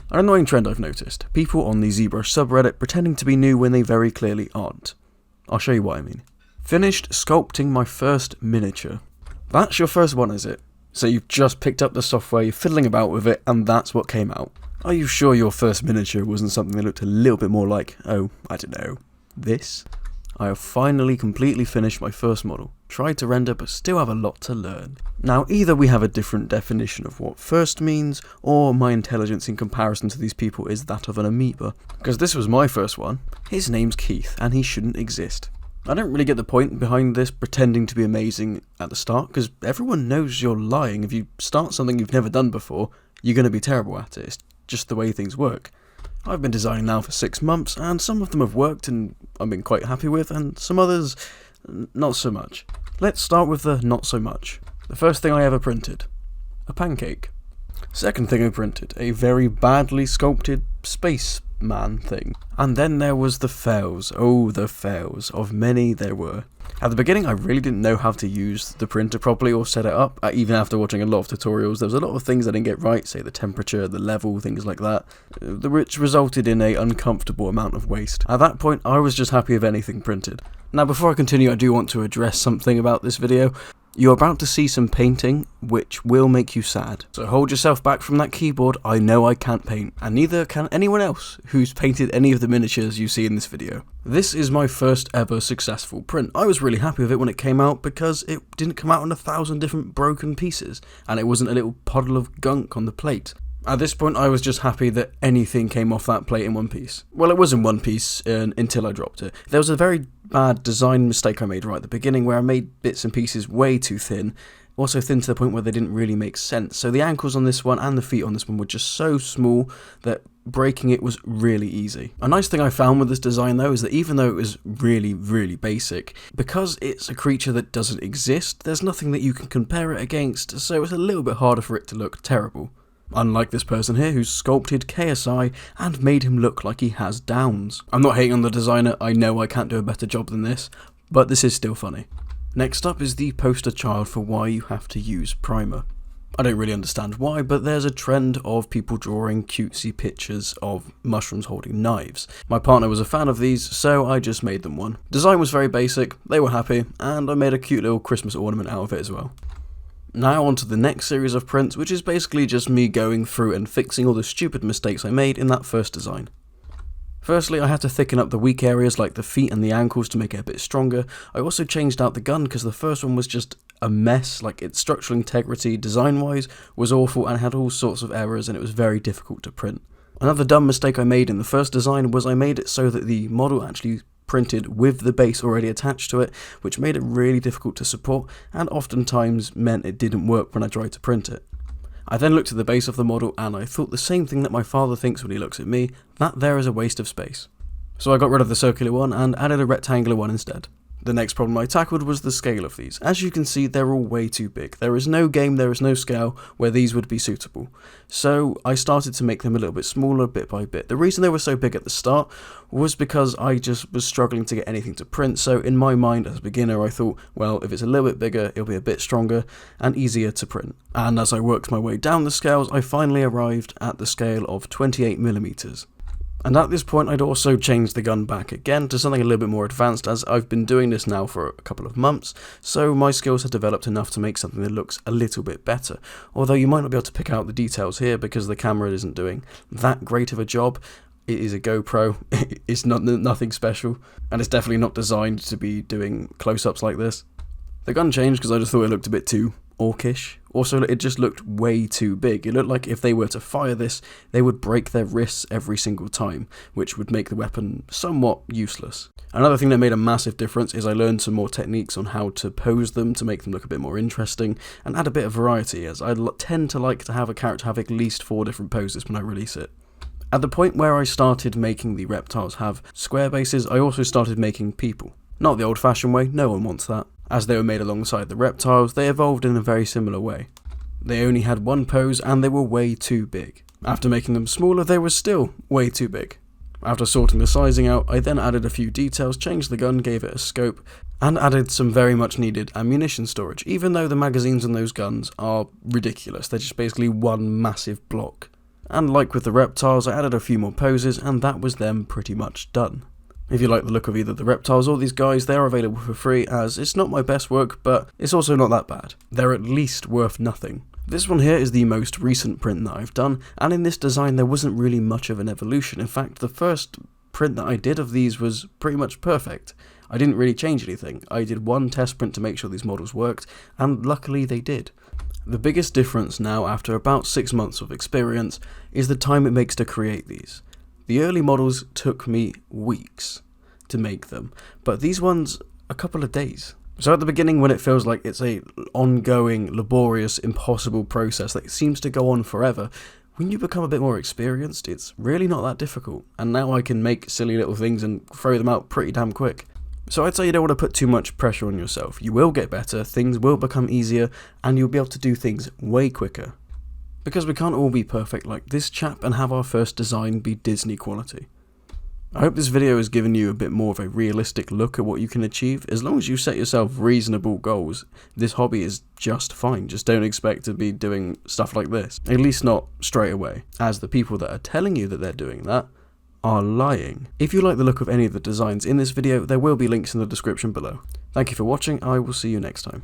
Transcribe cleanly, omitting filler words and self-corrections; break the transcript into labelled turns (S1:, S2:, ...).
S1: An annoying trend I've noticed, people on the ZBrush subreddit pretending to be new when they very clearly aren't. I'll show you what I mean. Finished sculpting my first miniature. That's your first one, is it? So you've just picked up the software, you're fiddling about with it, and that's what came out. Are you sure your first miniature wasn't something that looked a little bit more like, oh, I don't know, this? I have finally completely finished my first model. Tried to render, but still have a lot to learn. Now, either we have a different definition of what first means, or my intelligence in comparison to these people is that of an amoeba. Because this was my first one. His name's Keith, and he shouldn't exist. I don't really get the point behind this pretending to be amazing at the start, because everyone knows you're lying. If you start something you've never done before, you're going to be terrible at it. It's just the way things work. I've been designing now for 6 months, and some of them have worked and I've been quite happy with, and some others, not so much. Let's start with the not so much. The first thing I ever printed, a pancake. Second thing I printed, a very badly sculpted spaceman thing. And then there was the fails. Oh, the fails. Of many there were. At the beginning, I really didn't know how to use the printer properly or set it up. Even after watching a lot of tutorials, there was a lot of things I didn't get right, say the temperature, the level, things like that, which resulted in an uncomfortable amount of waste. At that point, I was just happy with anything printed. Now, before I continue, I do want to address something about this video. You're about to see some painting, which will make you sad. So hold yourself back from that keyboard. I know I can't paint, and neither can anyone else who's painted any of the miniatures you see in this video. This is my first ever successful print. I was really happy with it when it came out because it didn't come out in 1,000 different broken pieces, and it wasn't a little puddle of gunk on the plate. At this point, I was just happy that anything came off that plate in one piece. Well, it was in one piece until I dropped it. There was a very bad design mistake I made right at the beginning where I made bits and pieces way too thin. Also thin to the point where they didn't really make sense. So the ankles on this one and the feet on this one were just so small that breaking it was really easy. A nice thing I found with this design though is that even though it was really, really basic, because it's a creature that doesn't exist, there's nothing that you can compare it against, so it's a little bit harder for it to look terrible. Unlike this person here who's sculpted KSI and made him look like he has downs. I'm not hating on the designer, I know I can't do a better job than this, but this is still funny. Next up is the poster child for why you have to use primer. I don't really understand why, but there's a trend of people drawing cutesy pictures of mushrooms holding knives. My partner was a fan of these, so I just made them one. Design was very basic, they were happy, and I made a cute little Christmas ornament out of it as well. Now on to the next series of prints, which is basically just me going through and fixing all the stupid mistakes I made in that first design. Firstly, I had to thicken up the weak areas like the feet and the ankles to make it a bit stronger. I also changed out the gun because the first one was just a mess, like its structural integrity design-wise was awful and had all sorts of errors and it was very difficult to print. Another dumb mistake I made in the first design was I made it so that the model actually printed with the base already attached to it, which made it really difficult to support and oftentimes meant it didn't work when I tried to print it. I then looked at the base of the model and I thought the same thing that my father thinks when he looks at me, that there is a waste of space. So I got rid of the circular one and added a rectangular one instead. The next problem I tackled was the scale of these. As you can see, they're all way too big. There is no game, there is no scale where these would be suitable. So I started to make them a little bit smaller bit by bit. The reason they were so big at the start was because I just was struggling to get anything to print. So in my mind as a beginner, I thought, well, if it's a little bit bigger, it'll be a bit stronger and easier to print. And as I worked my way down the scales, I finally arrived at the scale of 28mm. And at this point I'd also changed the gun back again to something a little bit more advanced as I've been doing this now for a couple of months, so my skills had developed enough to make something that looks a little bit better. Although you might not be able to pick out the details here because the camera isn't doing that great of a job. It is a GoPro, it's nothing special, and it's definitely not designed to be doing close-ups like this. The gun changed because I just thought it looked a bit too orcish. Also, it just looked way too big. It looked like if they were to fire this, they would break their wrists every single time, which would make the weapon somewhat useless. Another thing that made a massive difference is I learned some more techniques on how to pose them to make them look a bit more interesting and add a bit of variety, as I tend to like to have a character have at least 4 different poses when I release it. At the point where I started making the reptiles have square bases, I also started making people. Not the old-fashioned way, no one wants that. As they were made alongside the reptiles, they evolved in a very similar way. They only had one pose and they were way too big. After making them smaller, they were still way too big. After sorting the sizing out, I then added a few details, changed the gun, gave it a scope, and added some very much needed ammunition storage, even though the magazines on those guns are ridiculous. They're just basically one massive block. And like with the reptiles, I added a few more poses, and that was them pretty much done. If you like the look of either the reptiles or these guys, they are available for free, as it's not my best work, but it's also not that bad. They're at least worth nothing. This one here is the most recent print that I've done, and in this design there wasn't really much of an evolution. In fact, the first print that I did of these was pretty much perfect. I didn't really change anything. I did one test print to make sure these models worked, and luckily they did. The biggest difference now, after about 6 months of experience, is the time it makes to create these. The early models took me weeks to make them, but these ones a couple of days. So at the beginning, when it feels like it's a ongoing, laborious, impossible process that seems to go on forever, when you become a bit more experienced, it's really not that difficult, and now I can make silly little things and throw them out pretty damn quick. So I'd say you don't want to put too much pressure on yourself. You will get better, things will become easier, and you'll be able to do things way quicker. Because we can't all be perfect like this chap and have our first design be Disney quality. I hope this video has given you a bit more of a realistic look at what you can achieve. As long as you set yourself reasonable goals, this hobby is just fine. Just don't expect to be doing stuff like this. At least not straight away, as the people that are telling you that they're doing that are lying. If you like the look of any of the designs in this video, there will be links in the description below. Thank you for watching, I will see you next time.